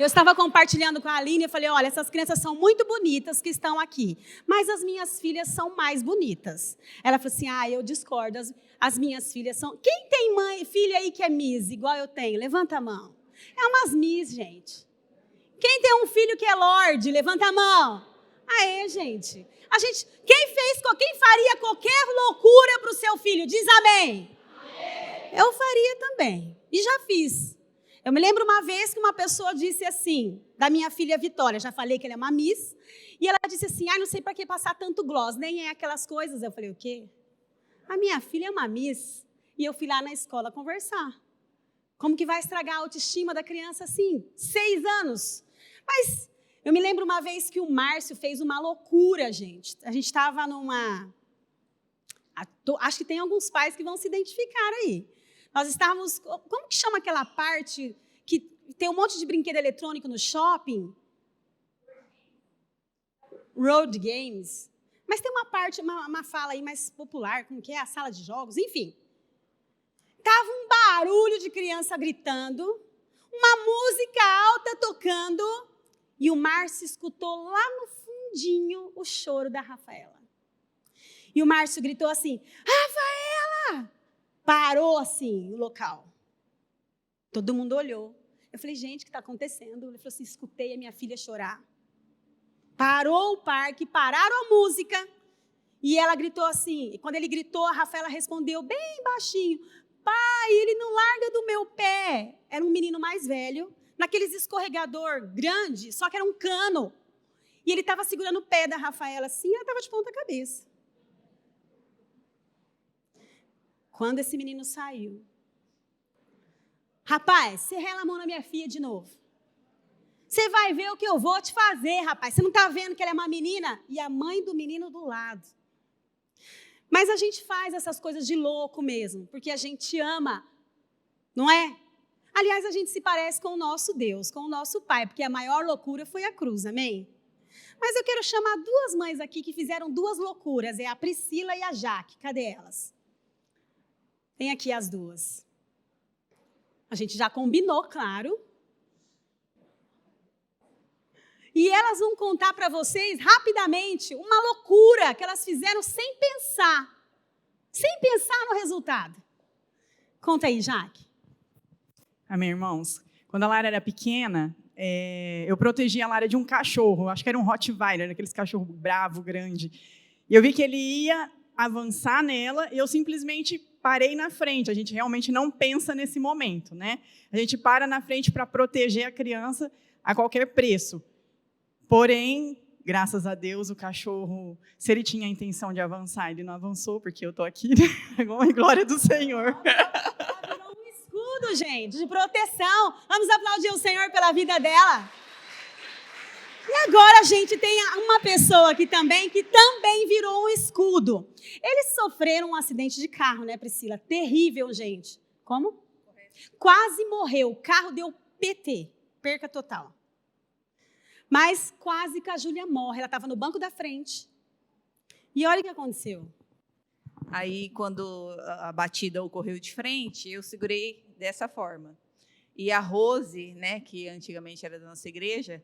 Eu estava compartilhando com a Aline, eu falei, olha, essas crianças são muito bonitas que estão aqui, mas as minhas filhas são mais bonitas. Ela falou assim, eu discordo, as minhas filhas são... Quem tem filha aí que é Miss, igual eu tenho? Levanta a mão. É umas Miss, gente. Quem tem um filho que é Lorde, levanta a mão. Gente. Quem faria qualquer loucura para o seu filho? Diz amém. Eu faria também. E já fiz. Eu me lembro uma vez que uma pessoa disse assim, da minha filha Vitória, já falei que ela é uma Miss, e ela disse assim, não sei para que passar tanto gloss, nem é aquelas coisas. Eu falei, o quê? A minha filha é uma Miss, e eu fui lá na escola conversar. Como que vai estragar a autoestima da criança assim? 6 anos. Mas eu me lembro uma vez que o Márcio fez uma loucura, gente. A gente estava acho que tem alguns pais que vão se identificar aí. Nós estávamos... Como que chama aquela parte que tem um monte de brinquedo eletrônico no shopping? Road Games. Mas tem uma parte, uma fala aí mais popular, como que é? A sala de jogos, enfim. Estava um barulho de criança gritando, uma música alta tocando, e o Márcio escutou lá no fundinho o choro da Rafaela. E o Márcio gritou assim, Rafaela! Parou assim o local. Todo mundo olhou. Eu falei, gente, o que está acontecendo? Ele falou assim, escutei a minha filha chorar. Parou o parque, pararam a música, e ela gritou assim, e quando ele gritou, a Rafaela respondeu bem baixinho, pai, ele não larga do meu pé. Era um menino mais velho, naqueles escorregador grande, só que era um cano. E ele estava segurando o pé da Rafaela assim, ela estava de ponta cabeça. Quando esse menino saiu, rapaz, você rela a mão na minha filha de novo. Você vai ver o que eu vou te fazer, rapaz. Você não está vendo que ela é uma menina? E a mãe do menino do lado. Mas a gente faz essas coisas de louco mesmo, porque a gente ama, não é? Aliás, a gente se parece com o nosso Deus, com o nosso Pai, porque a maior loucura foi a cruz, amém? Mas eu quero chamar 2 mães aqui que fizeram 2 loucuras, é a Priscila e a Jaque. Cadê elas? Tem aqui as 2. A gente já combinou, claro. E elas vão contar para vocês, rapidamente, uma loucura que elas fizeram sem pensar no resultado. Conta aí, Jaque. Amém, irmãos. Quando a Lara era pequena, eu protegia a Lara de um cachorro, acho que era um Rottweiler, aqueles cachorro bravo, grande. E eu vi que ele ia avançar nela, e eu simplesmente parei na frente. A gente realmente não pensa nesse momento, né? A gente para na frente para proteger a criança a qualquer preço. Porém, graças a Deus, o cachorro, se ele tinha a intenção de avançar, ele não avançou, porque eu estou aqui, né? Glória do Senhor. Virou um escudo, gente, de proteção. Vamos aplaudir o Senhor pela vida dela. E agora a gente tem uma pessoa aqui também, que também virou um escudo. Eles sofreram um acidente de carro, né, Priscila? Terrível, gente. Como? Quase morreu. O carro deu PT, perca total. Mas quase que a Júlia morre. Ela estava no banco da frente. E olha o que aconteceu. Aí, quando a batida ocorreu de frente, eu segurei dessa forma. E a Rose, né, que antigamente era da nossa igreja,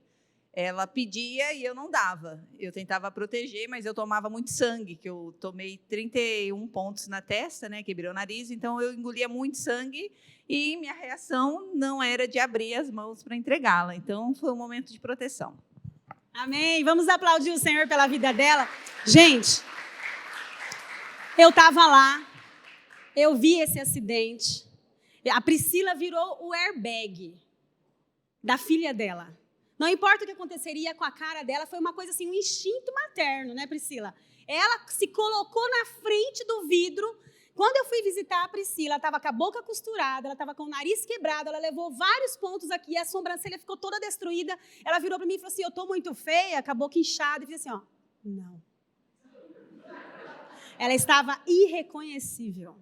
ela pedia e eu não dava. Eu tentava proteger, mas eu tomava muito sangue, que eu tomei 31 pontos na testa, né, quebrei o nariz, então eu engolia muito sangue e minha reação não era de abrir as mãos para entregá-la. Então, foi um momento de proteção. Amém. Vamos aplaudir o Senhor pela vida dela. Gente, eu estava lá, eu vi esse acidente. A Priscila virou o airbag da filha dela. Não importa o que aconteceria com a cara dela, foi uma coisa assim, um instinto materno, né, Priscila? Ela se colocou na frente do vidro. Quando eu fui visitar a Priscila, ela estava com a boca costurada, ela estava com o nariz quebrado, ela levou vários pontos aqui, a sobrancelha ficou toda destruída. Ela virou para mim e falou assim, eu estou muito feia, com a boca inchada. E fez assim, ó, não. Ela estava irreconhecível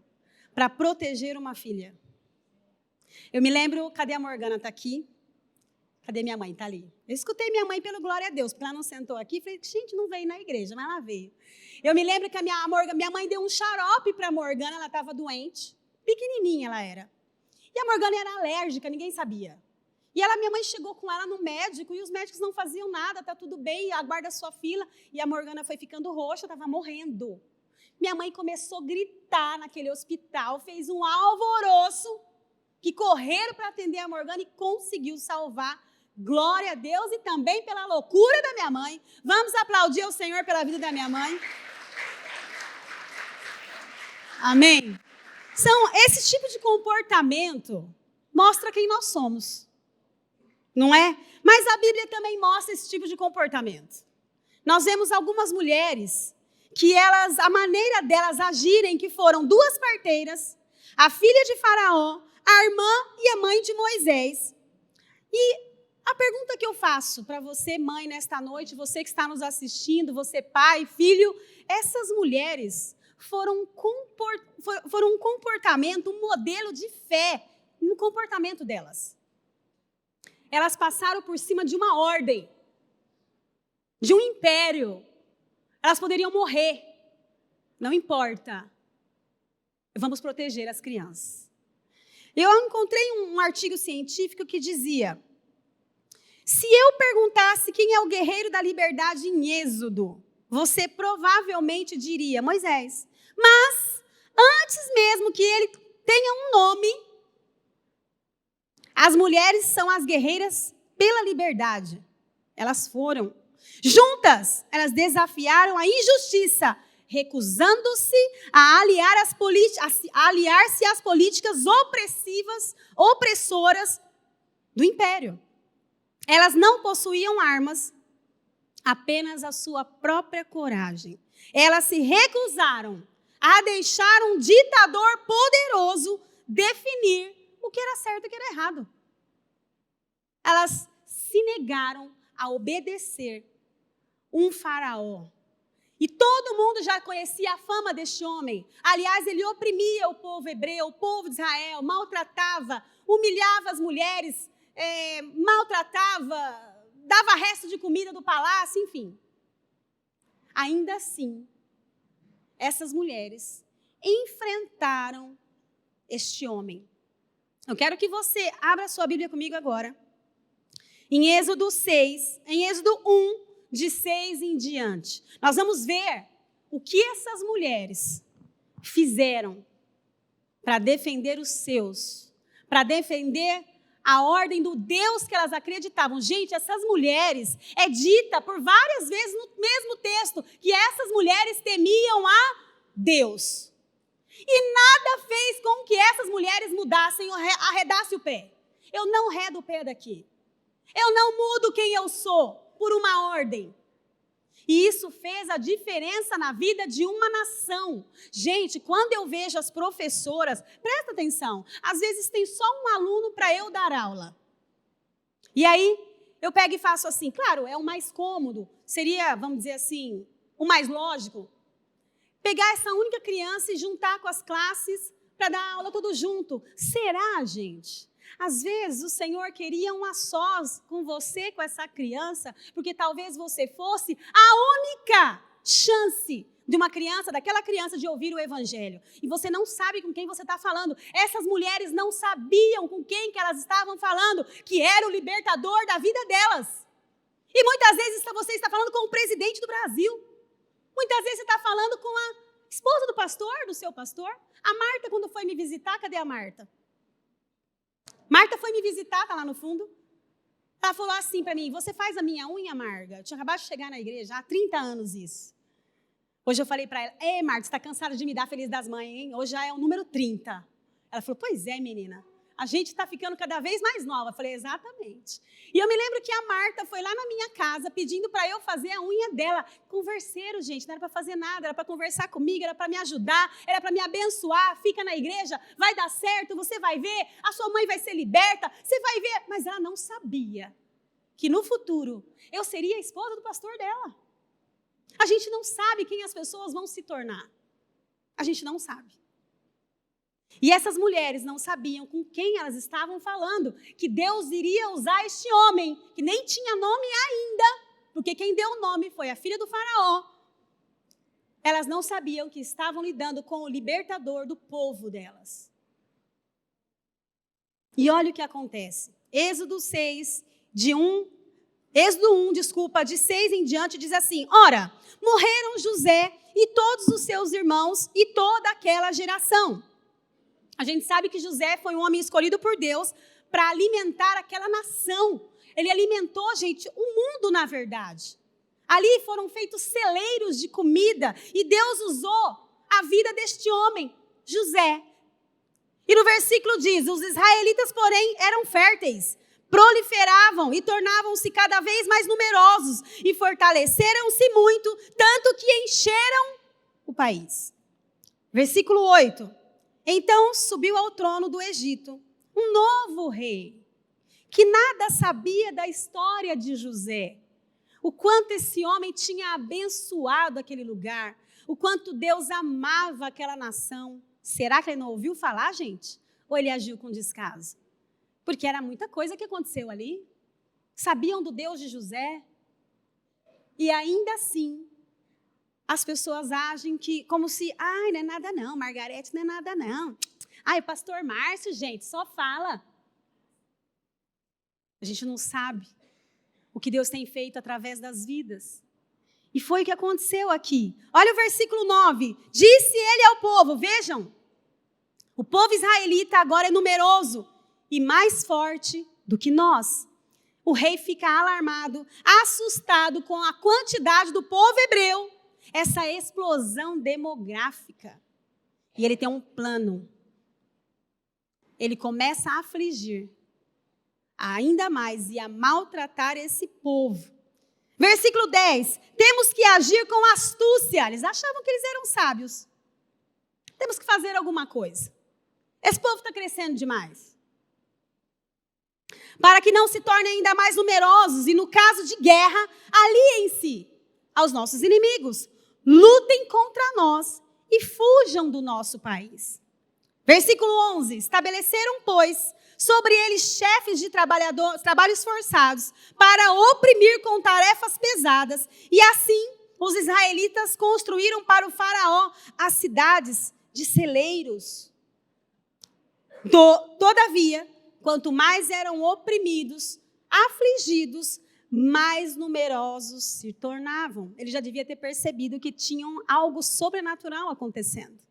para proteger uma filha. Eu me lembro, cadê a Morgana? Está aqui. Cadê minha mãe? Está ali. Eu escutei minha mãe pelo glória a Deus, porque ela não sentou aqui. Falei, gente, não veio na igreja, mas ela veio. Eu me lembro que minha mãe deu um xarope para a Morgana, ela estava doente. Pequenininha ela era. E a Morgana era alérgica, ninguém sabia. E minha mãe chegou com ela no médico e os médicos não faziam nada, tá tudo bem, aguarda a sua fila. E a Morgana foi ficando roxa, estava morrendo. Minha mãe começou a gritar naquele hospital, fez um alvoroço, que correram para atender a Morgana e conseguiu salvar. Glória a Deus e também pela loucura da minha mãe. Vamos aplaudir ao Senhor pela vida da minha mãe. Amém? Esse tipo de comportamento mostra quem nós somos. Não é? Mas a Bíblia também mostra esse tipo de comportamento. Nós vemos algumas mulheres que a maneira delas agirem, que foram 2 parteiras, a filha de Faraó, a irmã e a mãe de Moisés. E a pergunta que eu faço para você, mãe, nesta noite, você que está nos assistindo, você pai, filho, essas mulheres foram um comportamento, um modelo de fé no comportamento delas. Elas passaram por cima de uma ordem, de um império. Elas poderiam morrer. Não importa. Vamos proteger as crianças. Eu encontrei um artigo científico que dizia: se eu perguntasse quem é o guerreiro da liberdade em Êxodo, você provavelmente diria Moisés. Mas, antes mesmo que ele tenha um nome, as mulheres são as guerreiras pela liberdade. Elas foram. Juntas, elas desafiaram a injustiça, recusando-se a aliar-se às políticas opressoras do império. Elas não possuíam armas, apenas a sua própria coragem. Elas se recusaram a deixar um ditador poderoso definir o que era certo e o que era errado. Elas se negaram a obedecer um faraó. E todo mundo já conhecia a fama deste homem. Aliás, ele oprimia o povo hebreu, o povo de Israel, maltratava, humilhava as mulheres, maltratava, dava resto de comida do palácio, enfim. Ainda assim, essas mulheres enfrentaram este homem. Eu quero que você abra sua Bíblia comigo agora. Em Êxodo 6, em Êxodo 1, de 6 em diante. Nós vamos ver o que essas mulheres fizeram para defender os seus, para defender a ordem do Deus que elas acreditavam. Gente, essas mulheres, é dita por várias vezes no mesmo texto, que essas mulheres temiam a Deus. E nada fez com que essas mulheres mudassem, arredassem o pé. Eu não arredo o pé daqui. Eu não mudo quem eu sou por uma ordem. E isso fez a diferença na vida de uma nação. Gente, quando eu vejo as professoras, presta atenção, às vezes tem só um aluno para eu dar aula. E aí, eu pego e faço assim, claro, é o mais cômodo, seria, vamos dizer assim, o mais lógico, pegar essa única criança e juntar com as classes para dar aula tudo junto. Será, gente? Às vezes o Senhor queria um a sós com você, com essa criança, porque talvez você fosse a única chance de uma criança, daquela criança, de ouvir o Evangelho. E você não sabe com quem você está falando. Essas mulheres não sabiam com quem que elas estavam falando, que era o libertador da vida delas. E muitas vezes você está falando com o presidente do Brasil. Muitas vezes você está falando com a esposa do pastor, do seu pastor. A Marta, quando foi me visitar, cadê a Marta? Marta foi me visitar, está lá no fundo. Ela falou assim para mim, você faz a minha unha, Marga? Eu tinha acabado de chegar na igreja, há 30 anos isso. Hoje eu falei para ela, ei, Marta, você está cansada de me dar Feliz das Mães, hein? Hoje já é o número 30. Ela falou, pois é, menina. A gente está ficando cada vez mais nova. Eu falei, exatamente. E eu me lembro que a Marta foi lá na minha casa pedindo para eu fazer a unha dela. Converseiro, gente, não era para fazer nada, era para conversar comigo, era para me ajudar, era para me abençoar. Fica na igreja, vai dar certo, você vai ver, a sua mãe vai ser liberta, você vai ver. Mas ela não sabia que no futuro eu seria a esposa do pastor dela. A gente não sabe quem as pessoas vão se tornar. A gente não sabe. E essas mulheres não sabiam com quem elas estavam falando, que Deus iria usar este homem, que nem tinha nome ainda, porque quem deu o nome foi a filha do faraó. Elas não sabiam que estavam lidando com o libertador do povo delas. E olha o que acontece. Êxodo 1, de 6 em diante, diz assim: ora, morreram José e todos os seus irmãos e toda aquela geração. A gente sabe que José foi um homem escolhido por Deus para alimentar aquela nação. Ele alimentou, gente, o mundo, na verdade. Ali foram feitos celeiros de comida e Deus usou a vida deste homem, José. E no versículo diz: os israelitas, porém, eram férteis, proliferavam e tornavam-se cada vez mais numerosos e fortaleceram-se muito, tanto que encheram o país. Versículo 8. Então subiu ao trono do Egito um novo rei, que nada sabia da história de José. O quanto esse homem tinha abençoado aquele lugar, o quanto Deus amava aquela nação. Será que ele não ouviu falar, gente? Ou ele agiu com descaso? Porque era muita coisa que aconteceu ali. Sabiam do Deus de José? E ainda assim, as pessoas agem como se, ai, não é nada não, Margarete não é nada não. Ai, pastor Márcio, gente, só fala. A gente não sabe o que Deus tem feito através das vidas. E foi o que aconteceu aqui. Olha o versículo 9. Disse ele ao povo, vejam, o povo israelita agora é numeroso e mais forte do que nós. O rei fica alarmado, assustado com a quantidade do povo hebreu, essa explosão demográfica. E ele tem um plano. Ele começa a afligir ainda mais e a maltratar esse povo. Versículo 10. Temos que agir com astúcia. Eles achavam que eles eram sábios. Temos que fazer alguma coisa. Esse povo está crescendo demais. Para que não se tornem ainda mais numerosos e, no caso de guerra, aliem-se aos nossos inimigos. Lutem contra nós e fujam do nosso país. Versículo 11. Estabeleceram, pois, sobre eles chefes de trabalhos forçados para oprimir com tarefas pesadas. E assim, os israelitas construíram para o faraó as cidades de celeiros. Todavia, quanto mais eram oprimidos, afligidos, mais numerosos se tornavam. Ele já devia ter percebido que tinham algo sobrenatural acontecendo.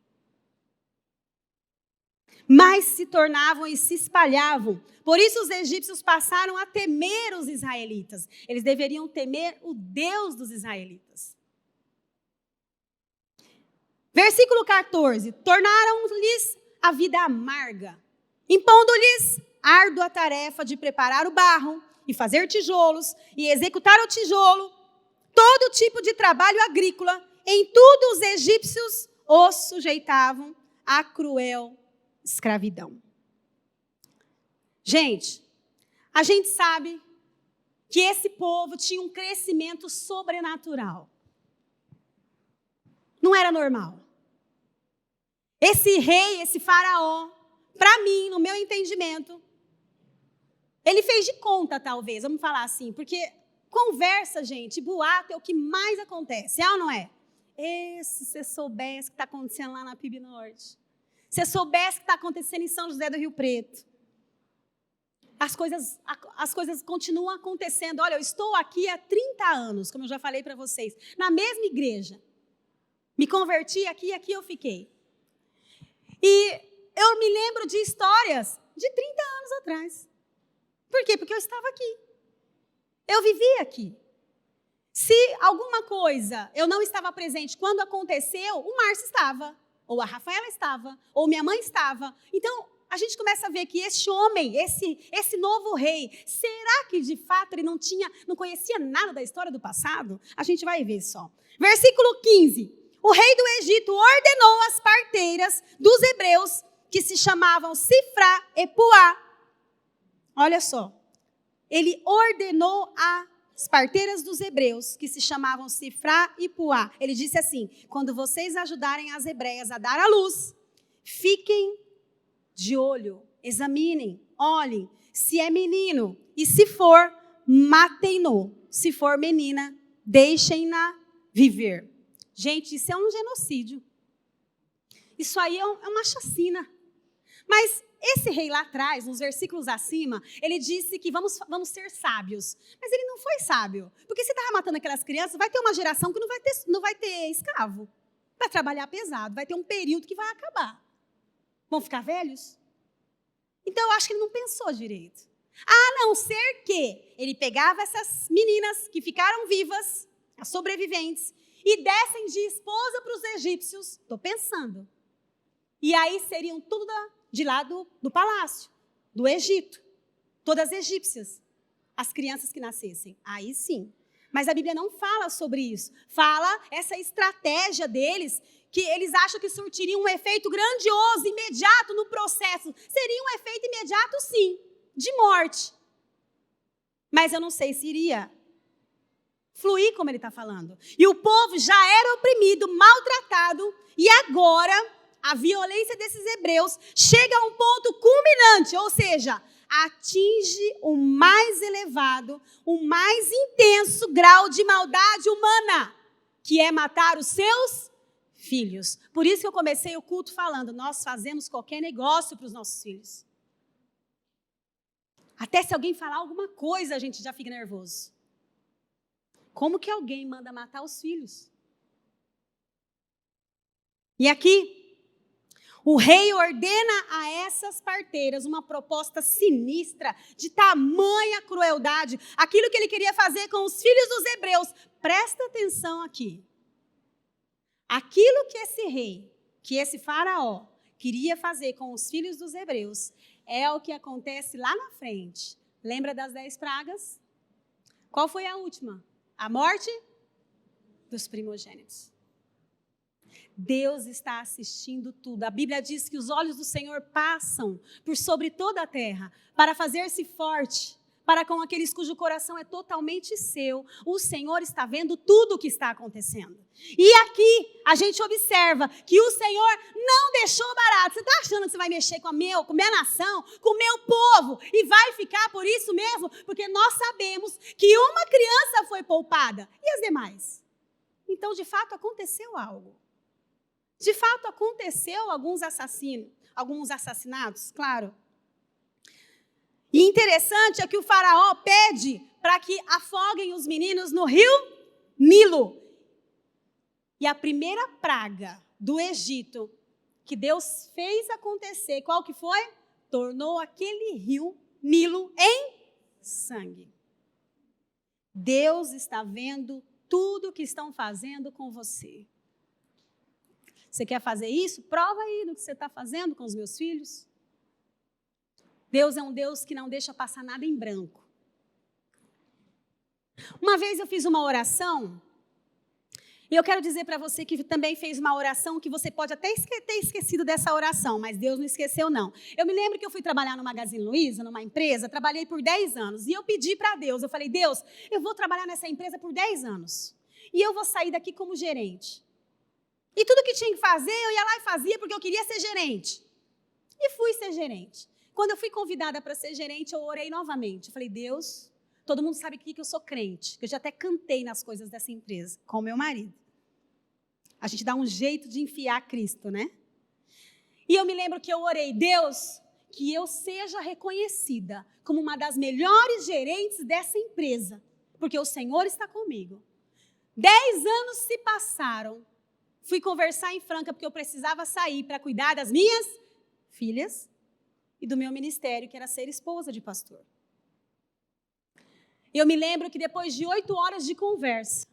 Mais se tornavam e se espalhavam. Por isso os egípcios passaram a temer os israelitas. Eles deveriam temer o Deus dos israelitas. Versículo 14. Tornaram-lhes a vida amarga, impondo-lhes árdua tarefa de preparar o barro e fazer tijolos e executar o tijolo, todo tipo de trabalho agrícola. Em tudo os egípcios os sujeitavam à cruel escravidão. Gente, a gente sabe que esse povo tinha um crescimento sobrenatural. Não era normal. Esse rei, esse faraó, para mim, no meu entendimento, ele fez de conta, talvez, vamos falar assim, porque conversa, gente, boato é o que mais acontece, é ou não é? Se você soubesse o que está acontecendo lá na PIB Norte, se você soubesse o que está acontecendo em São José do Rio Preto, as coisas continuam acontecendo. Olha, eu estou aqui há 30 anos, como eu já falei para vocês, na mesma igreja. Me converti aqui e aqui eu fiquei. E eu me lembro de histórias de 30 anos atrás. Por quê? Porque eu estava aqui. Eu vivi aqui. Se alguma coisa eu não estava presente quando aconteceu, o Márcio estava, ou a Rafaela estava, ou minha mãe estava. Então, a gente começa a ver que este homem, esse novo rei, será que de fato ele não conhecia nada da história do passado? A gente vai ver só. Versículo 15. O rei do Egito ordenou às parteiras dos hebreus, que se chamavam Sifrá e Puá. Olha só. Ele ordenou às parteiras dos hebreus, que se chamavam Sifrá e Puá. Ele disse assim: quando vocês ajudarem as hebreias a dar à luz, fiquem de olho, examinem, olhem, se é menino, e se for, matem-no. Se for menina, deixem-na viver. Gente, isso é um genocídio. Isso aí é uma chacina. Mas esse rei lá atrás, nos versículos acima, ele disse que vamos ser sábios. Mas ele não foi sábio. Porque se estava matando aquelas crianças, vai ter uma geração que não vai ter escravo. Vai trabalhar pesado, vai ter um período que vai acabar. Vão ficar velhos? Então eu acho que ele não pensou direito. A não ser que ele pegava essas meninas que ficaram vivas, as sobreviventes, e dessem de esposa para os egípcios. Estou pensando. E aí seriam tudo de lá do palácio, do Egito. Todas egípcias. As crianças que nascessem. Aí sim. Mas a Bíblia não fala sobre isso. Fala essa estratégia deles, que eles acham que surtiria um efeito grandioso, imediato no processo. Seria um efeito imediato, sim, de morte. Mas eu não sei se iria fluir como ele está falando. E o povo já era oprimido, maltratado, e agora a violência desses hebreus chega a um ponto culminante, ou seja, atinge o mais elevado, o mais intenso grau de maldade humana, que é matar os seus filhos. Por isso que eu comecei o culto falando, nós fazemos qualquer negócio para os nossos filhos. Até se alguém falar alguma coisa, a gente já fica nervoso. Como que alguém manda matar os filhos? E aqui, o rei ordena a essas parteiras uma proposta sinistra, de tamanha crueldade. Aquilo que ele queria fazer com os filhos dos hebreus. Presta atenção aqui. Aquilo que esse rei, que esse faraó, queria fazer com os filhos dos hebreus, é o que acontece lá na frente. Lembra das 10 pragas? Qual foi a última? A morte dos primogênitos. Deus está assistindo tudo. A Bíblia diz que os olhos do Senhor passam por sobre toda a terra para fazer-se forte, para com aqueles cujo coração é totalmente seu. O Senhor está vendo tudo o que está acontecendo. E aqui a gente observa que o Senhor não deixou barato. Você está achando que você vai mexer com a minha nação, com o meu povo, e vai ficar por isso mesmo? Porque nós sabemos que uma criança foi poupada. E as demais? Então, de fato, aconteceu algo. De fato, aconteceu alguns assassinatos, claro. E interessante é que o faraó pede para que afoguem os meninos no rio Nilo. E a primeira praga do Egito que Deus fez acontecer, qual que foi? Tornou aquele rio Nilo em sangue. Deus está vendo tudo o que estão fazendo com você. Você quer fazer isso? Prova aí do que você está fazendo com os meus filhos. Deus é um Deus que não deixa passar nada em branco. Uma vez eu fiz uma oração, e eu quero dizer para você que também fez uma oração, que você pode até ter esquecido dessa oração, mas Deus não esqueceu, não. Eu me lembro que eu fui trabalhar no Magazine Luiza, numa empresa, trabalhei por 10 anos, e eu pedi para Deus, eu falei, Deus, eu vou trabalhar nessa empresa por 10 anos, e eu vou sair daqui como gerente. E tudo que tinha que fazer, eu ia lá e fazia, porque eu queria ser gerente. E fui ser gerente. Quando eu fui convidada para ser gerente, eu orei novamente. Eu falei, Deus, todo mundo sabe que eu sou crente, que eu já até cantei nas coisas dessa empresa, com o meu marido. A gente dá um jeito de enfiar Cristo, né? E eu me lembro que eu orei, Deus, que eu seja reconhecida como uma das melhores gerentes dessa empresa, porque o Senhor está comigo. 10 anos se passaram. Fui conversar em Franca, porque eu precisava sair para cuidar das minhas filhas e do meu ministério, que era ser esposa de pastor. Eu me lembro que depois de 8 horas de conversa,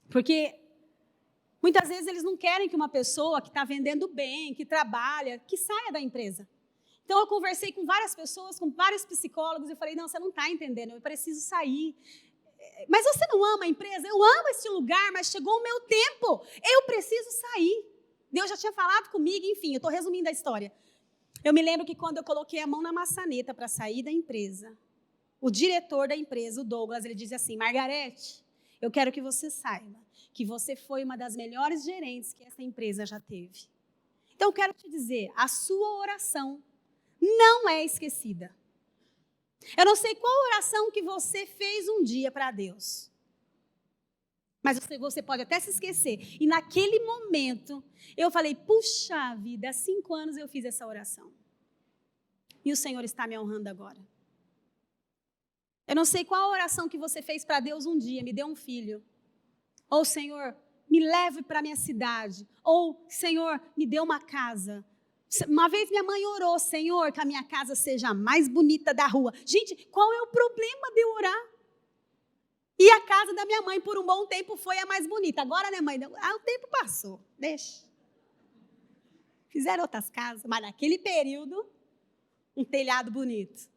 porque muitas vezes eles não querem que uma pessoa que está vendendo bem, que trabalha, que saia da empresa. Então eu conversei com várias pessoas, com vários psicólogos, e falei, não, você não está entendendo, eu preciso sair. Mas você não ama a empresa? Eu amo esse lugar, mas chegou o meu tempo. Eu preciso sair. Deus já tinha falado comigo, enfim, eu estou resumindo a história. Eu me lembro que quando eu coloquei a mão na maçaneta para sair da empresa, o diretor da empresa, o Douglas, ele disse assim, Margarete, eu quero que você saiba que você foi uma das melhores gerentes que essa empresa já teve. Então, eu quero te dizer, a sua oração não é esquecida. Eu não sei qual oração que você fez um dia para Deus. Mas você pode até se esquecer. E naquele momento, eu falei, puxa vida, há 5 anos eu fiz essa oração. E o Senhor está me honrando agora. Eu não sei qual a oração que você fez para Deus um dia, me dê um filho. Ou, Senhor, me leve para a minha cidade. Ou, Senhor, me dê uma casa. Uma vez minha mãe orou, Senhor, que a minha casa seja a mais bonita da rua. Gente, qual é o problema de eu orar? E a casa da minha mãe, por um bom tempo, foi a mais bonita. Agora, né, mãe? O tempo passou, deixa. Fizeram outras casas, mas naquele período, um telhado bonito.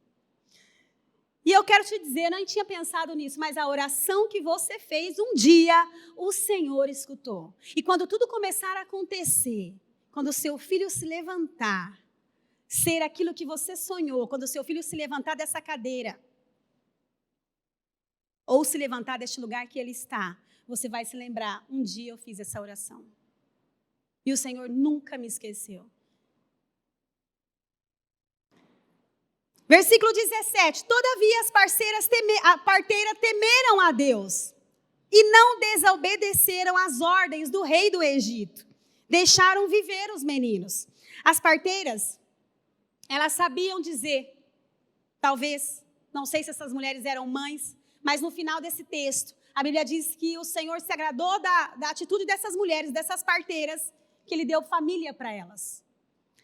E eu quero te dizer, eu não tinha pensado nisso, mas a oração que você fez um dia, o Senhor escutou. E quando tudo começar a acontecer, quando o seu filho se levantar, ser aquilo que você sonhou, quando o seu filho se levantar dessa cadeira, ou se levantar deste lugar que ele está, você vai se lembrar, um dia eu fiz essa oração. E o Senhor nunca me esqueceu. Versículo 17. Todavia as parteiras temeram a Deus e não desobedeceram às ordens do rei do Egito. Deixaram viver os meninos. As parteiras, elas sabiam dizer, talvez, não sei se essas mulheres eram mães, mas no final desse texto, a Bíblia diz que o Senhor se agradou da atitude dessas mulheres, dessas parteiras, que Ele deu família para elas.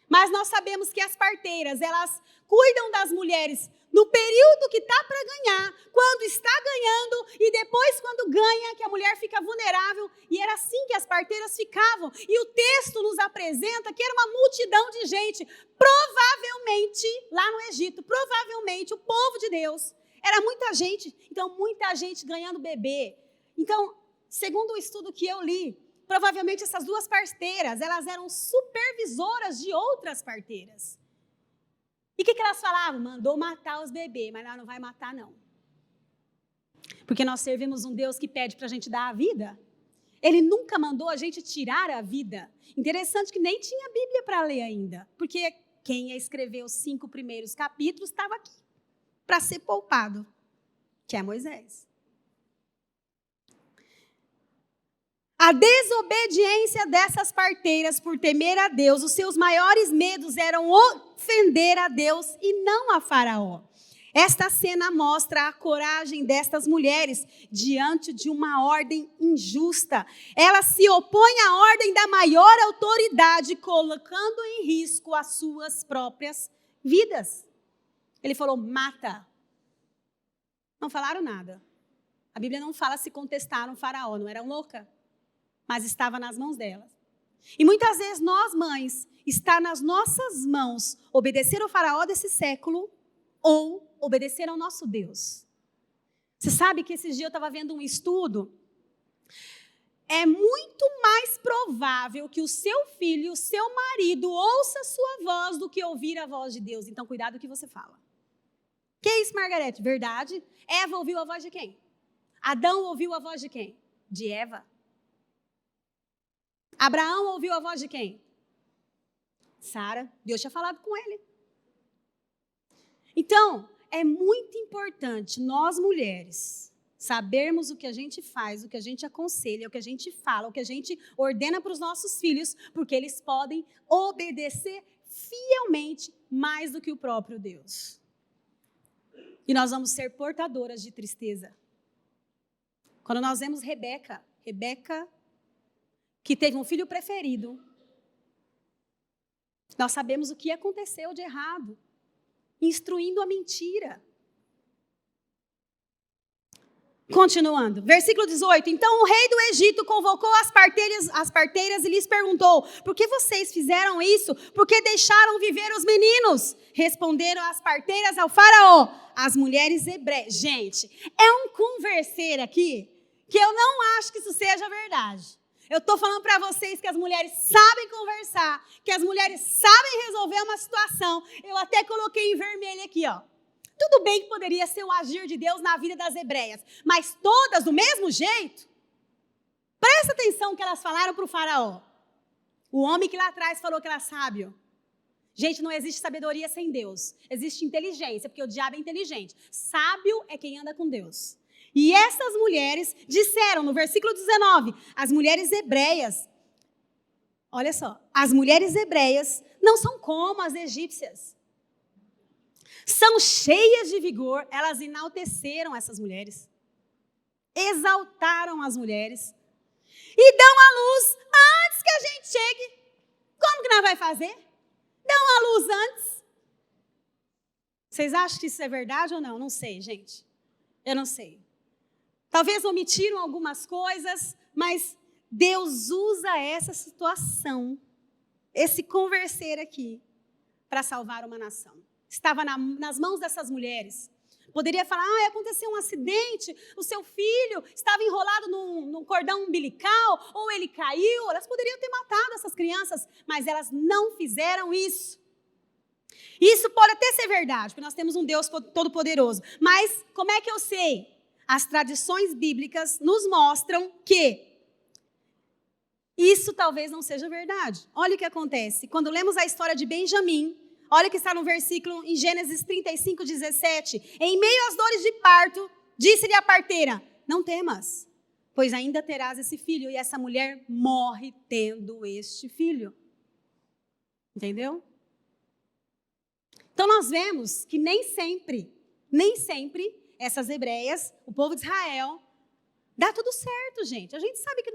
Mas nós sabemos que as parteiras, elas cuidam das mulheres no período que está para ganhar, quando está ganhando e depois quando ganha, que a mulher fica vulnerável. E era assim que as parteiras ficavam. E o texto nos apresenta que era uma multidão de gente, provavelmente, lá no Egito, provavelmente o povo de Deus. Era muita gente, então muita gente ganhando bebê. Então, segundo o estudo que eu li, provavelmente essas duas parteiras, elas eram supervisoras de outras parteiras. E o que elas falavam? Mandou matar os bebês, mas ela não vai matar não. Porque nós servimos um Deus que pede para a gente dar a vida. Ele nunca mandou a gente tirar a vida. Interessante que nem tinha Bíblia para ler ainda. Porque quem ia escrever os 5 primeiros capítulos estava aqui para ser poupado, que é Moisés. A desobediência dessas parteiras por temer a Deus, os seus maiores medos eram ofender a Deus e não a Faraó. Esta cena mostra a coragem destas mulheres diante de uma ordem injusta. Elas se opõem à ordem da maior autoridade, colocando em risco as suas próprias vidas. Ele falou, mata. Não falaram nada. A Bíblia não fala se contestaram o Faraó, não eram loucas. Mas estava nas mãos delas. E muitas vezes nós, mães, está nas nossas mãos obedecer ao Faraó desse século ou obedecer ao nosso Deus. Você sabe que esses dias eu estava vendo um estudo. É muito mais provável que o seu filho, o seu marido, ouça a sua voz do que ouvir a voz de Deus. Então, cuidado com o que você fala. Que isso, Margarete? Verdade? Eva ouviu a voz de quem? Adão ouviu a voz de quem? De Eva. Abraão ouviu a voz de quem? Sara. Deus tinha falado com ele. Então, é muito importante nós mulheres sabermos o que a gente faz, o que a gente aconselha, o que a gente fala, o que a gente ordena para os nossos filhos, porque eles podem obedecer fielmente mais do que o próprio Deus. E nós vamos ser portadoras de tristeza. Quando nós vemos Rebeca, que teve um filho preferido, nós sabemos o que aconteceu de errado, instruindo a mentira. Continuando, versículo 18. Então o rei do Egito convocou as parteiras e lhes perguntou, por que vocês fizeram isso? Por que deixaram viver os meninos? Responderam as parteiras ao Faraó, as mulheres hebreias. Gente, é um converser aqui que eu não acho que isso seja verdade. Eu estou falando para vocês que as mulheres sabem conversar, que as mulheres sabem resolver uma situação. Eu até coloquei em vermelho aqui, ó. Tudo bem que poderia ser um agir de Deus na vida das hebreias, mas todas do mesmo jeito? Presta atenção que elas falaram para o Faraó. O homem que lá atrás falou que era sábio. Gente, não existe sabedoria sem Deus. Existe inteligência, porque o diabo é inteligente. Sábio é quem anda com Deus. E essas mulheres disseram, no versículo 19, as mulheres hebreias, olha só, as mulheres hebreias não são como as egípcias. São cheias de vigor, elas enalteceram essas mulheres, exaltaram as mulheres e dão à luz antes que a gente chegue. Como que nós vai fazer? Dão à luz antes. Vocês acham que isso é verdade ou não? Não sei, gente. Eu não sei. Talvez omitiram algumas coisas, mas Deus usa essa situação, esse converser aqui, para salvar uma nação. Estava nas mãos dessas mulheres. Poderia falar, aconteceu um acidente, o seu filho estava enrolado num cordão umbilical, ou ele caiu. Elas poderiam ter matado essas crianças, mas elas não fizeram isso. Isso pode até ser verdade, porque nós temos um Deus todo-poderoso. Mas como é que eu sei? As tradições bíblicas nos mostram que isso talvez não seja verdade. Olha o que acontece. Quando lemos a história de Benjamim, olha o que está no versículo em Gênesis 35, 17. Em meio às dores de parto, disse-lhe a parteira, não temas, pois ainda terás esse filho. E essa mulher morre tendo este filho. Entendeu? Então nós vemos que nem sempre essas hebreias, o povo de Israel, dá tudo certo, gente. A gente sabe que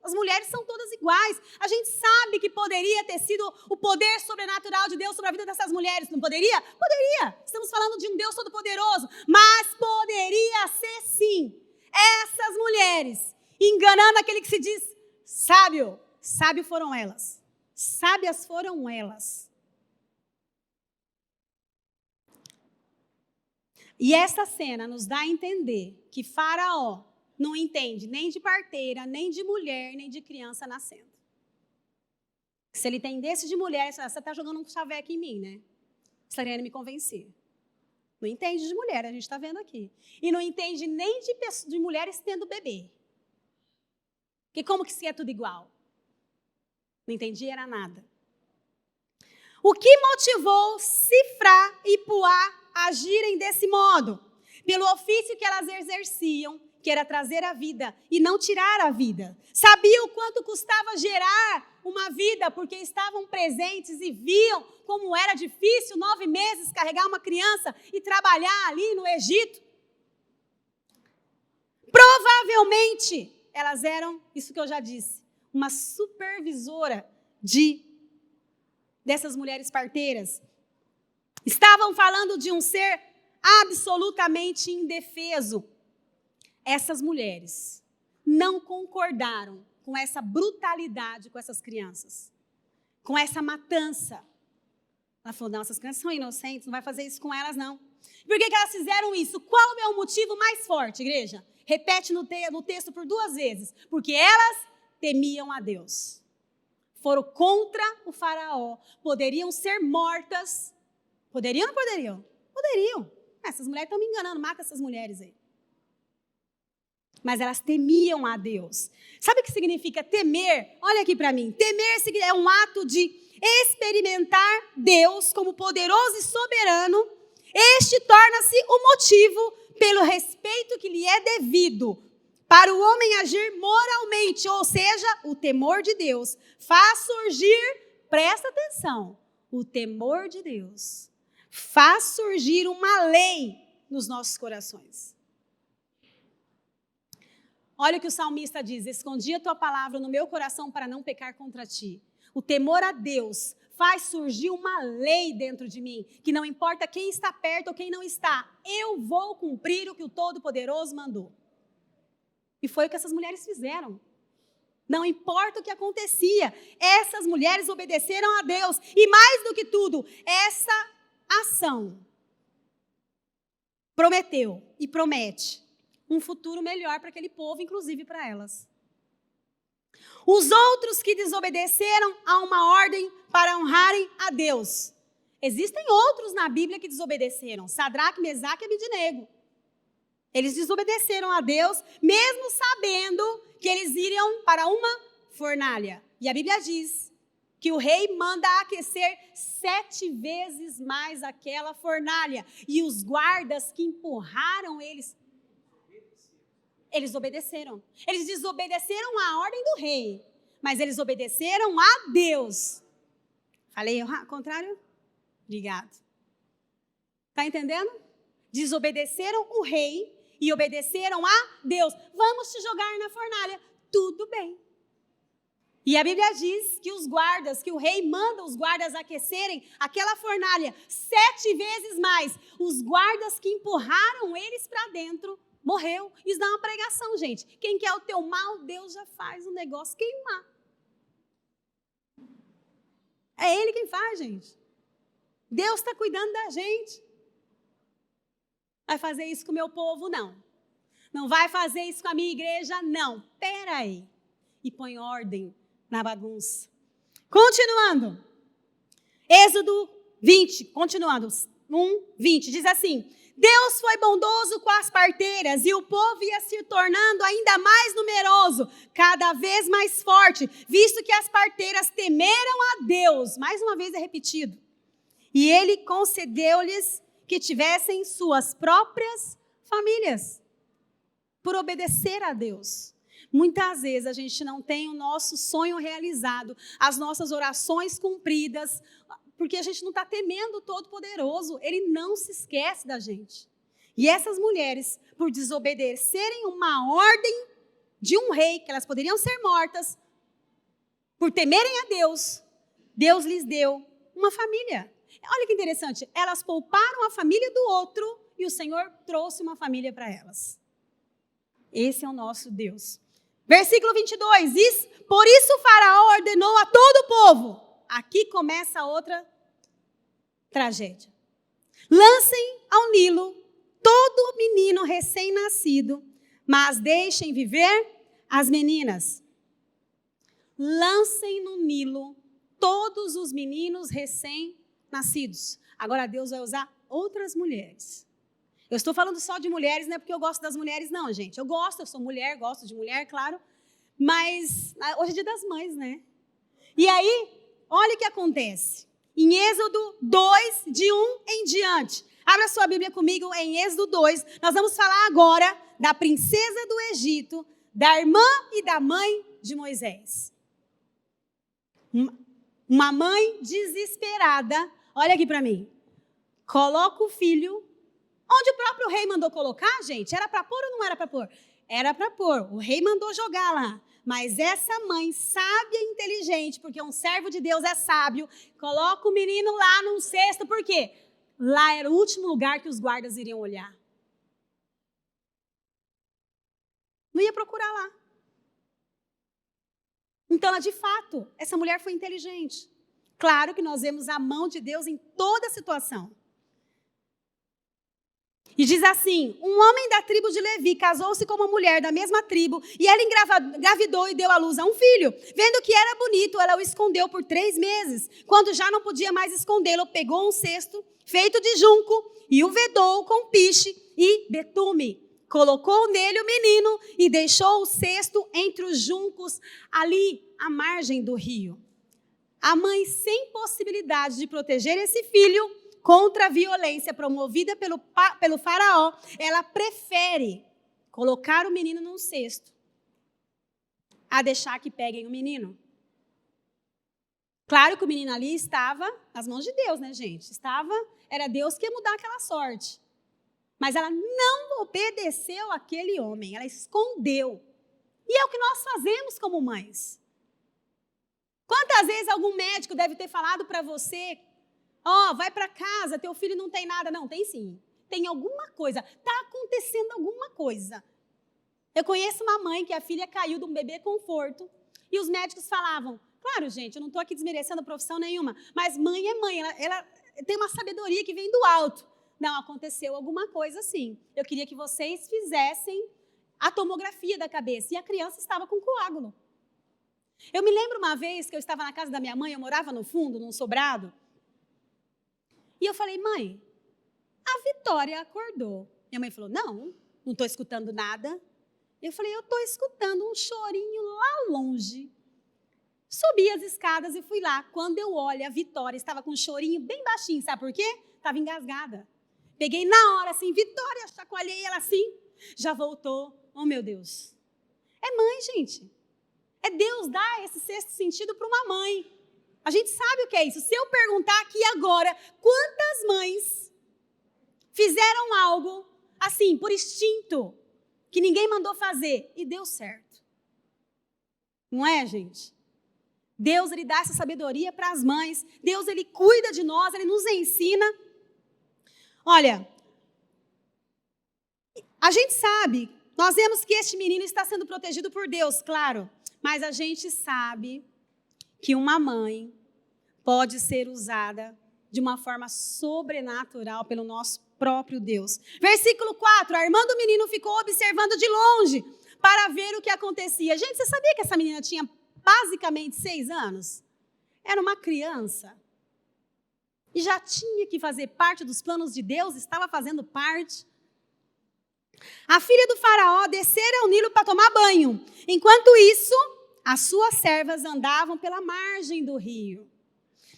as mulheres são todas iguais. A gente sabe que poderia ter sido o poder sobrenatural de Deus sobre a vida dessas mulheres. Não poderia? Poderia. Estamos falando de um Deus todo-poderoso. Mas poderia ser sim. Essas mulheres, enganando aquele que se diz sábio. Sábio foram elas. Sábias foram elas. E essa cena nos dá a entender que Faraó não entende nem de parteira, nem de mulher, nem de criança nascendo. Se ele entendesse de mulher, você está jogando um chaveco em mim, né? Você está querendo me convencer. Não entende de mulher, a gente está vendo aqui. E não entende nem de mulheres tendo bebê. Porque como que se é tudo igual? Não entendia era nada. O que motivou Sifrá e Puá a agirem desse modo? Pelo ofício que elas exerciam, que era trazer a vida e não tirar a vida. Sabiam o quanto custava gerar uma vida, porque estavam presentes e viam como era difícil 9 meses carregar uma criança e trabalhar ali no Egito. Provavelmente, elas eram, isso que eu já disse, uma supervisora dessas mulheres parteiras. Estavam falando de um ser absolutamente indefeso. Essas mulheres não concordaram com essa brutalidade com essas crianças, com essa matança. Ela falou, não, essas crianças são inocentes, não vai fazer isso com elas, não. Por que elas fizeram isso? Qual é o motivo mais forte, igreja? Repete no texto por 2 vezes. Porque elas temiam a Deus. Foram contra o faraó. Poderiam ser mortas. Poderiam ou não poderiam? Poderiam. Essas mulheres estão me enganando, mata essas mulheres aí. Mas elas temiam a Deus. Sabe o que significa temer? Olha aqui para mim. Temer é um ato de experimentar Deus como poderoso e soberano. Este torna-se o motivo pelo respeito que lhe é devido para o homem agir moralmente, ou seja, o temor de Deus. Faz surgir, presta atenção, o temor de Deus faz surgir uma lei nos nossos corações. Olha o que o salmista diz, escondi a tua palavra no meu coração para não pecar contra ti. O temor a Deus faz surgir uma lei dentro de mim, que não importa quem está perto ou quem não está, eu vou cumprir o que o Todo-Poderoso mandou. E foi o que essas mulheres fizeram. Não importa o que acontecia, essas mulheres obedeceram a Deus. E mais do que tudo, essa ação prometeu e promete um futuro melhor para aquele povo, inclusive para elas. Os outros que desobedeceram a uma ordem para honrarem a Deus. Existem outros na Bíblia que desobedeceram. Sadraque, Mesaque e Abidnego. Eles desobedeceram a Deus, mesmo sabendo que eles iriam para uma fornalha. E a Bíblia diz que o rei manda aquecer 7 vezes mais aquela fornalha. E os guardas que empurraram eles... Eles obedeceram. Eles desobedeceram a ordem do rei, mas eles obedeceram a Deus. Falei ao contrário? Obrigado. Está entendendo? Desobedeceram o rei e obedeceram a Deus. Vamos te jogar na fornalha. Tudo bem. E a Bíblia diz que os guardas, que o rei manda os guardas aquecerem aquela fornalha 7 vezes mais. Os guardas que empurraram eles para dentro, morreu. Isso dá uma pregação, gente. Quem quer o teu mal, Deus já faz o negócio queimar. É Ele quem faz, gente. Deus está cuidando da gente. Vai fazer isso com o meu povo? Não. Não vai fazer isso com a minha igreja? Não. Espera aí. E põe ordem na bagunça. Continuando. Êxodo 20, continuando. 1:20, diz assim: Deus foi bondoso com as parteiras e o povo ia se tornando ainda mais numeroso, cada vez mais forte, visto que as parteiras temeram a Deus. Mais uma vez é repetido. E Ele concedeu-lhes que tivessem suas próprias famílias, por obedecer a Deus. Muitas vezes a gente não tem o nosso sonho realizado, as nossas orações cumpridas, porque a gente não está temendo o Todo-Poderoso. Ele não se esquece da gente. E essas mulheres, por desobedecerem uma ordem de um rei, que elas poderiam ser mortas, por temerem a Deus, Deus lhes deu uma família. Olha que interessante, elas pouparam a família do outro e o Senhor trouxe uma família para elas. Esse é o nosso Deus. Versículo 22, por isso o faraó ordenou a todo o povo. Aqui começa outra tragédia. Lancem ao Nilo todo menino recém-nascido, mas deixem viver as meninas. Lancem no Nilo todos os meninos recém-nascidos. Agora Deus vai usar outras mulheres. Eu estou falando só de mulheres, não é porque eu gosto das mulheres, não, gente. Eu sou mulher, gosto de mulher, claro. Mas hoje é dia das mães, né? E aí, olha o que acontece. Em Êxodo 2, de 1 em diante. Abra sua Bíblia comigo em Êxodo 2. Nós vamos falar agora da princesa do Egito, da irmã e da mãe de Moisés. Uma mãe desesperada. Olha aqui para mim. Coloca o filho onde o próprio rei mandou colocar, gente. Era para pôr ou não era para pôr? Era para pôr. O rei mandou jogar lá. Mas essa mãe, sábia e inteligente, porque um servo de Deus é sábio, coloca o menino lá num cesto. Por quê? Lá era o último lugar que os guardas iriam olhar. Não ia procurar lá. Então, de fato, essa mulher foi inteligente. Claro que nós vemos a mão de Deus em toda a situação. E diz assim, um homem da tribo de Levi casou-se com uma mulher da mesma tribo e ela engravidou e deu à luz a um filho. Vendo que era bonito, ela o escondeu por 3 meses. Quando já não podia mais escondê-lo, pegou um cesto feito de junco e o vedou com piche e betume. Colocou nele o menino e deixou o cesto entre os juncos ali à margem do rio. A mãe, sem possibilidade de proteger esse filho contra a violência promovida pelo faraó, ela prefere colocar o menino num cesto a deixar que peguem o menino. Claro que o menino ali estava nas mãos de Deus, né, gente? Era Deus que ia mudar aquela sorte. Mas ela não obedeceu àquele homem, ela escondeu. E é o que nós fazemos como mães. Quantas vezes algum médico deve ter falado para você: vai para casa, teu filho não tem nada. Não, tem sim. Tem alguma coisa. Está acontecendo alguma coisa. Eu conheço uma mãe que a filha caiu de um bebê conforto e os médicos falavam, claro, gente, eu não estou aqui desmerecendo profissão nenhuma, mas mãe é mãe, ela tem uma sabedoria que vem do alto. Não, aconteceu alguma coisa assim. Eu queria que vocês fizessem a tomografia da cabeça. E a criança estava com coágulo. Eu me lembro uma vez que eu estava na casa da minha mãe, eu morava no fundo, num sobrado. E eu falei, mãe, a Vitória acordou. Minha mãe falou, não estou escutando nada. Eu falei, eu estou escutando um chorinho lá longe. Subi as escadas e fui lá. Quando eu olho, a Vitória estava com um chorinho bem baixinho. Sabe por quê? Estava engasgada. Peguei na hora assim, Vitória, chacoalhei ela assim. Já voltou Oh, meu Deus. É mãe, gente. É Deus dar esse sexto sentido para uma mãe. A gente sabe o que é isso. Se eu perguntar aqui agora, quantas mães fizeram algo assim, por instinto, que ninguém mandou fazer e deu certo? Não é, gente? Deus, ele dá essa sabedoria para as mães. Deus, ele cuida de nós, ele nos ensina. Olha, a gente sabe, nós vemos que este menino está sendo protegido por Deus, claro. Mas a gente sabe que uma mãe pode ser usada de uma forma sobrenatural pelo nosso próprio Deus. Versículo 4, a irmã do menino ficou observando de longe para ver o que acontecia. Gente, você sabia que essa menina tinha basicamente 6 anos? Era uma criança. E já tinha que fazer parte dos planos de Deus, estava fazendo parte. A filha do faraó descera ao Nilo para tomar banho. Enquanto isso, as suas servas andavam pela margem do rio.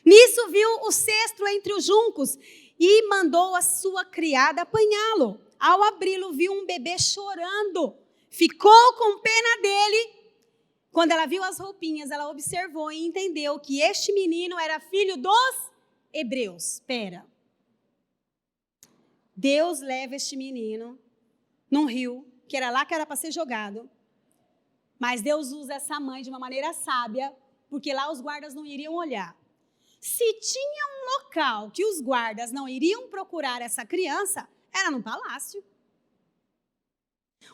Nisso viu o cesto entre os juncos e mandou a sua criada apanhá-lo. Ao abri-lo, viu um bebê chorando. Ficou com pena dele. Quando ela viu as roupinhas, ela observou e entendeu que este menino era filho dos hebreus. Espera. Deus leva este menino num rio, que era lá que era para ser jogado. Mas Deus usa essa mãe de uma maneira sábia, porque lá os guardas não iriam olhar. Se tinha um local que os guardas não iriam procurar essa criança, era no palácio.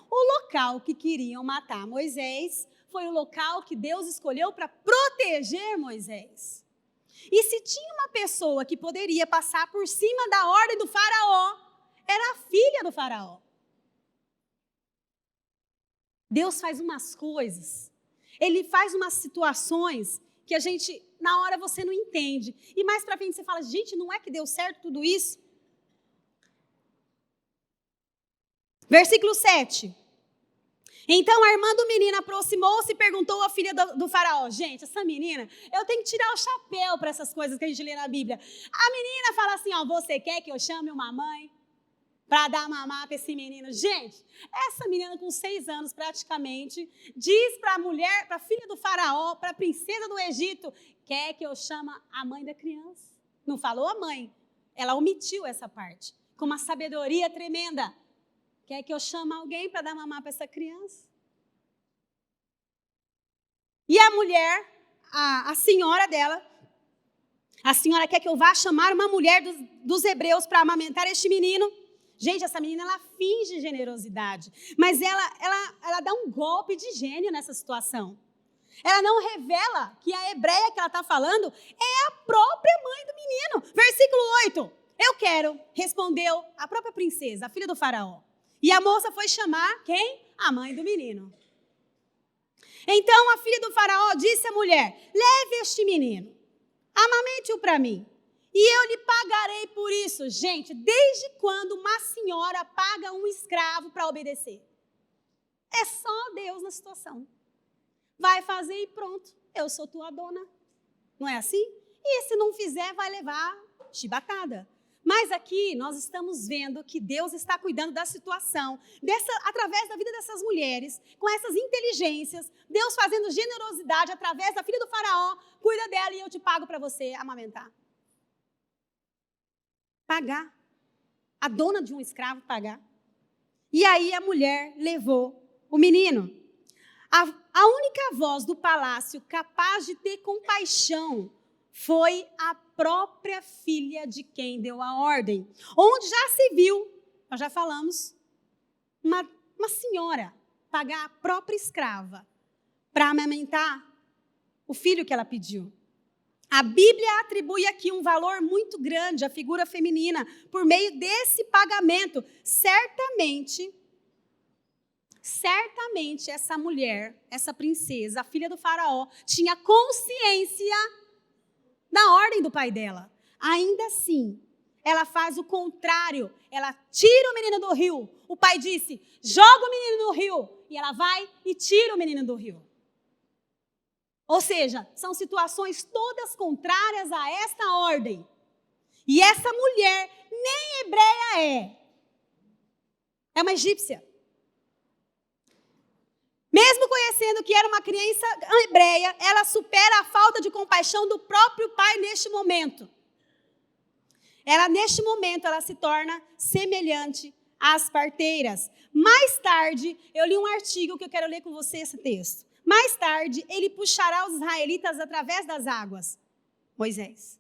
O local que queriam matar Moisés foi o local que Deus escolheu para proteger Moisés. E se tinha uma pessoa que poderia passar por cima da ordem do faraó, era a filha do faraó. Deus faz umas coisas, ele faz umas situações que a gente, na hora você não entende. E mais pra frente você fala, gente, não é que deu certo tudo isso? Versículo 7. Então a irmã do menino aproximou-se e perguntou à filha do faraó. Gente, essa menina, eu tenho que tirar o chapéu para essas coisas que a gente lê na Bíblia. A menina fala assim, ó, você quer que eu chame uma mãe para dar mamar para esse menino? Gente, essa menina com 6 anos praticamente, diz para a mulher, para a filha do faraó, para a princesa do Egito, quer que eu chame a mãe da criança? Não falou a mãe, ela omitiu essa parte, com uma sabedoria tremenda. Quer que eu chame alguém para dar mamar para essa criança? E a mulher, a senhora dela, a senhora quer que eu vá chamar uma mulher dos hebreus para amamentar este menino? Gente, essa menina, ela finge generosidade, mas ela dá um golpe de gênio nessa situação. Ela não revela que a hebreia que ela está falando é a própria mãe do menino. Versículo 8. Eu quero, respondeu a própria princesa, a filha do faraó. E a moça foi chamar quem? A mãe do menino. Então a filha do faraó disse à mulher, leve este menino, amamente-o para mim. E eu lhe pagarei por isso. Gente, desde quando uma senhora paga um escravo para obedecer? É só Deus na situação. Vai fazer e pronto. Eu sou tua dona. Não é assim? E se não fizer, vai levar chibatada. Mas aqui nós estamos vendo que Deus está cuidando da situação, através da vida dessas mulheres, com essas inteligências, Deus fazendo generosidade através da filha do faraó, cuida dela e eu te pago para você amamentar. Pagar. A dona de um escravo pagar. E aí a mulher levou o menino. A única voz do palácio capaz de ter compaixão foi a própria filha de quem deu a ordem. Onde já se viu, nós já falamos, uma senhora pagar a própria escrava para amamentar o filho que ela pediu. A Bíblia atribui aqui um valor muito grande à figura feminina por meio desse pagamento. Certamente essa mulher, essa princesa, a filha do faraó, tinha consciência da ordem do pai dela. Ainda assim, ela faz o contrário. Ela tira o menino do rio. O pai disse, joga o menino no rio. E ela vai e tira o menino do rio. Ou seja, são situações todas contrárias a esta ordem. E essa mulher nem hebreia é. É uma egípcia. Mesmo conhecendo que era uma criança hebreia, ela supera a falta de compaixão do próprio pai neste momento. Neste momento, ela se torna semelhante às parteiras. Mais tarde, eu li um artigo que eu quero ler com você esse texto. Mais tarde, ele puxará os israelitas através das águas. Moisés.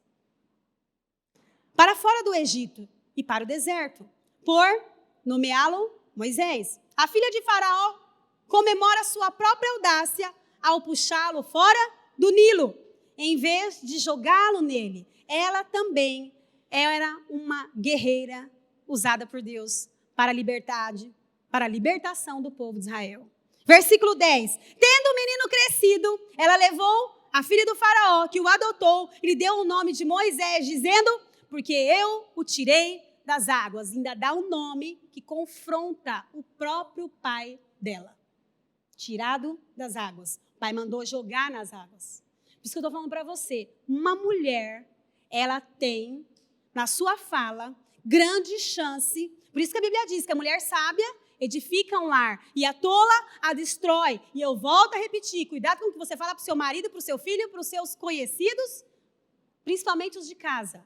Para fora do Egito e para o deserto. Por nomeá-lo Moisés. A filha de Faraó comemora sua própria audácia ao puxá-lo fora do Nilo. Em vez de jogá-lo nele, ela também era uma guerreira usada por Deus para a libertação do povo de Israel. Versículo 10. Tendo o menino crescido, ela levou a filha do faraó, que o adotou, e lhe deu o nome de Moisés, dizendo, porque eu o tirei das águas. Ainda dá um nome que confronta o próprio pai dela. Tirado das águas. O pai mandou jogar nas águas. Por isso que eu estou falando para você, uma mulher, ela tem na sua fala, grande chance. Por isso que a Bíblia diz que a mulher sábia edifica um lar e a tola a destrói. E eu volto a repetir, cuidado com o que você fala para o seu marido, para o seu filho, para os seus conhecidos, principalmente os de casa.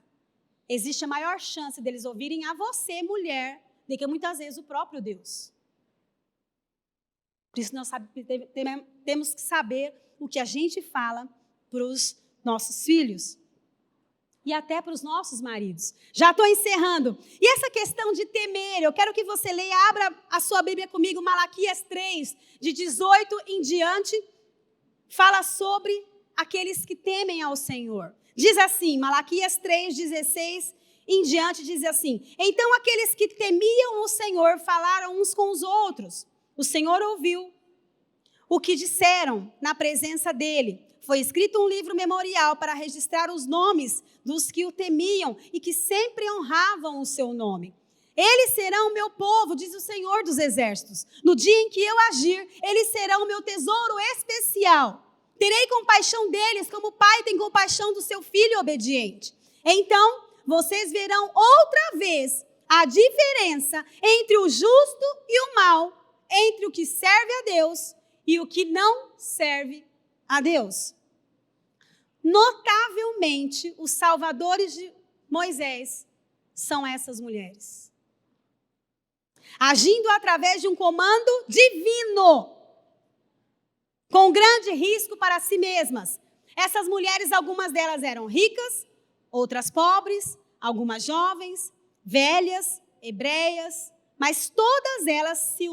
Existe a maior chance deles ouvirem a você, mulher, do que muitas vezes o próprio Deus. Por isso nós temos que saber o que a gente fala para os nossos filhos. E até para os nossos maridos. Já estou encerrando. E essa questão de temer, eu quero que você leia, abra a sua Bíblia comigo, Malaquias 3, de 18 em diante, fala sobre aqueles que temem ao Senhor. Diz assim, Malaquias 3, 16 em diante, diz assim, então aqueles que temiam o Senhor falaram uns com os outros. O Senhor ouviu o que disseram na presença dele. Foi escrito um livro memorial para registrar os nomes dos que o temiam e que sempre honravam o seu nome. Eles serão o meu povo, diz o Senhor dos Exércitos. No dia em que eu agir, eles serão o meu tesouro especial. Terei compaixão deles como o pai tem compaixão do seu filho obediente. Então, vocês verão outra vez a diferença entre o justo e o mal, entre o que serve a Deus e o que não serve a Deus. Notavelmente, os salvadores de Moisés são essas mulheres. Agindo através de um comando divino, com grande risco para si mesmas. Essas mulheres, algumas delas eram ricas, outras pobres, algumas jovens, velhas, hebreias, mas todas elas se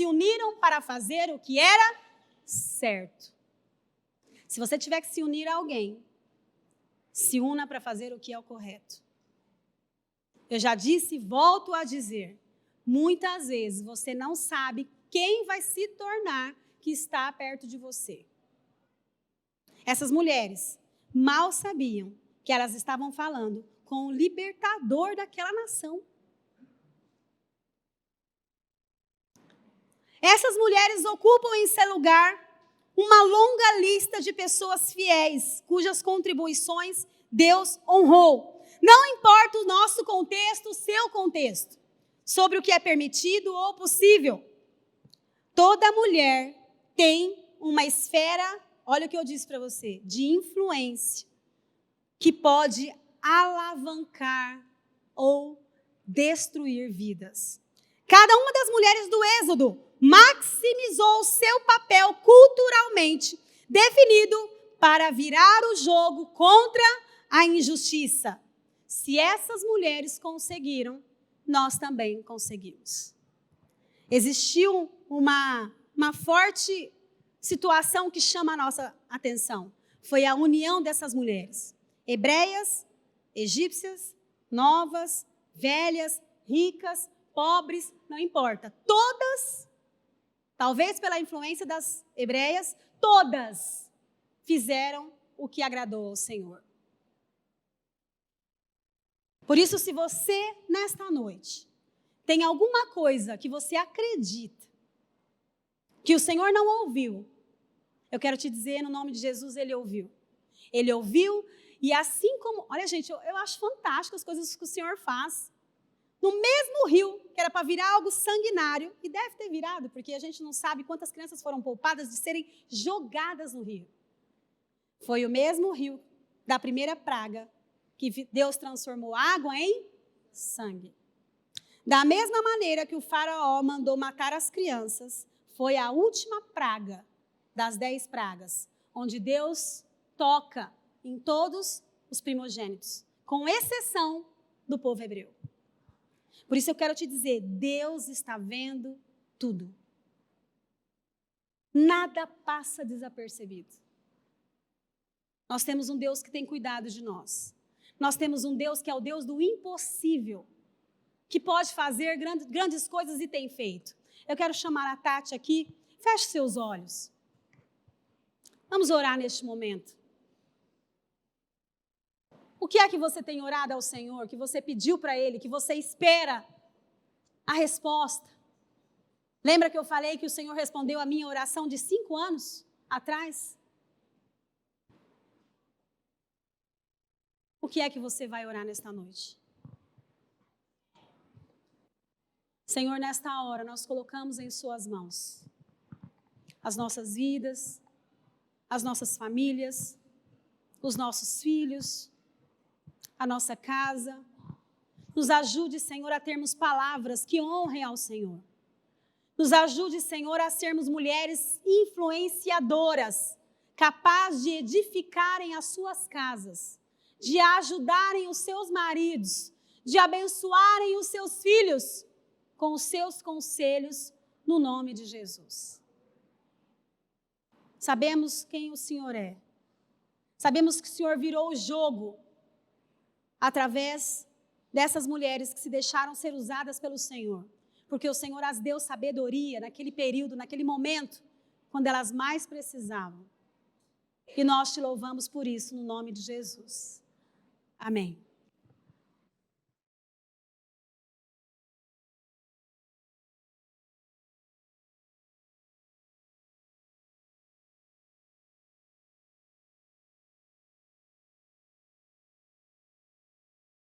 uniram para fazer o que era certo. Se você tiver que se unir a alguém, se una para fazer o que é o correto. Eu já disse e volto a dizer, muitas vezes você não sabe quem vai se tornar que está perto de você. Essas mulheres mal sabiam que elas estavam falando com o libertador daquela nação. Essas mulheres ocupam em seu lugar uma longa lista de pessoas fiéis, cujas contribuições Deus honrou. Não importa o nosso contexto, o seu contexto, sobre o que é permitido ou possível. Toda mulher tem uma esfera, olha o que eu disse para você, de influência, que pode alavancar ou destruir vidas. Cada uma das mulheres do Êxodo maximizou o seu papel culturalmente definido para virar o jogo contra a injustiça. Se essas mulheres conseguiram, nós também conseguimos. Existiu uma forte situação que chama a nossa atenção. Foi a união dessas mulheres. Hebreias, egípcias, novas, velhas, ricas, pobres, não importa. Todas, talvez pela influência das hebreias, todas fizeram o que agradou ao Senhor. Por isso, se você, nesta noite, tem alguma coisa que você acredita que o Senhor não ouviu, eu quero te dizer, no nome de Jesus, Ele ouviu. Ele ouviu e assim como... Olha, gente, eu acho fantástico as coisas que o Senhor faz. no mesmo rio, que era para virar algo sanguinário, e deve ter virado, porque a gente não sabe quantas crianças foram poupadas de serem jogadas no rio. Foi o mesmo rio da primeira praga que Deus transformou água em sangue. Da mesma maneira que o faraó mandou matar as crianças, foi a última praga das 10 pragas, onde Deus toca em todos os primogênitos, com exceção do povo hebreu. Por isso eu quero te dizer, Deus está vendo tudo. Nada passa desapercebido. Nós temos um Deus que tem cuidado de nós. Nós temos um Deus que é o Deus do impossível, que pode fazer grandes coisas e tem feito. Eu quero chamar a Tati aqui. Feche seus olhos. Vamos orar neste momento. O que é que você tem orado ao Senhor, que você pediu para Ele, que você espera a resposta? Lembra que eu falei que o Senhor respondeu a minha oração de 5 anos atrás? O que é que você vai orar nesta noite? Senhor, nesta hora nós colocamos em suas mãos as nossas vidas, as nossas famílias, os nossos filhos, a nossa casa. Nos ajude, Senhor, a termos palavras que honrem ao Senhor. Nos ajude, Senhor, a sermos mulheres influenciadoras, capazes de edificarem as suas casas, de ajudarem os seus maridos, de abençoarem os seus filhos com os seus conselhos, no nome de Jesus. Sabemos quem o Senhor é. Sabemos que o Senhor virou o jogo através dessas mulheres que se deixaram ser usadas pelo Senhor. Porque o Senhor as deu sabedoria naquele período, naquele momento, quando elas mais precisavam. E nós te louvamos por isso, no nome de Jesus. Amém.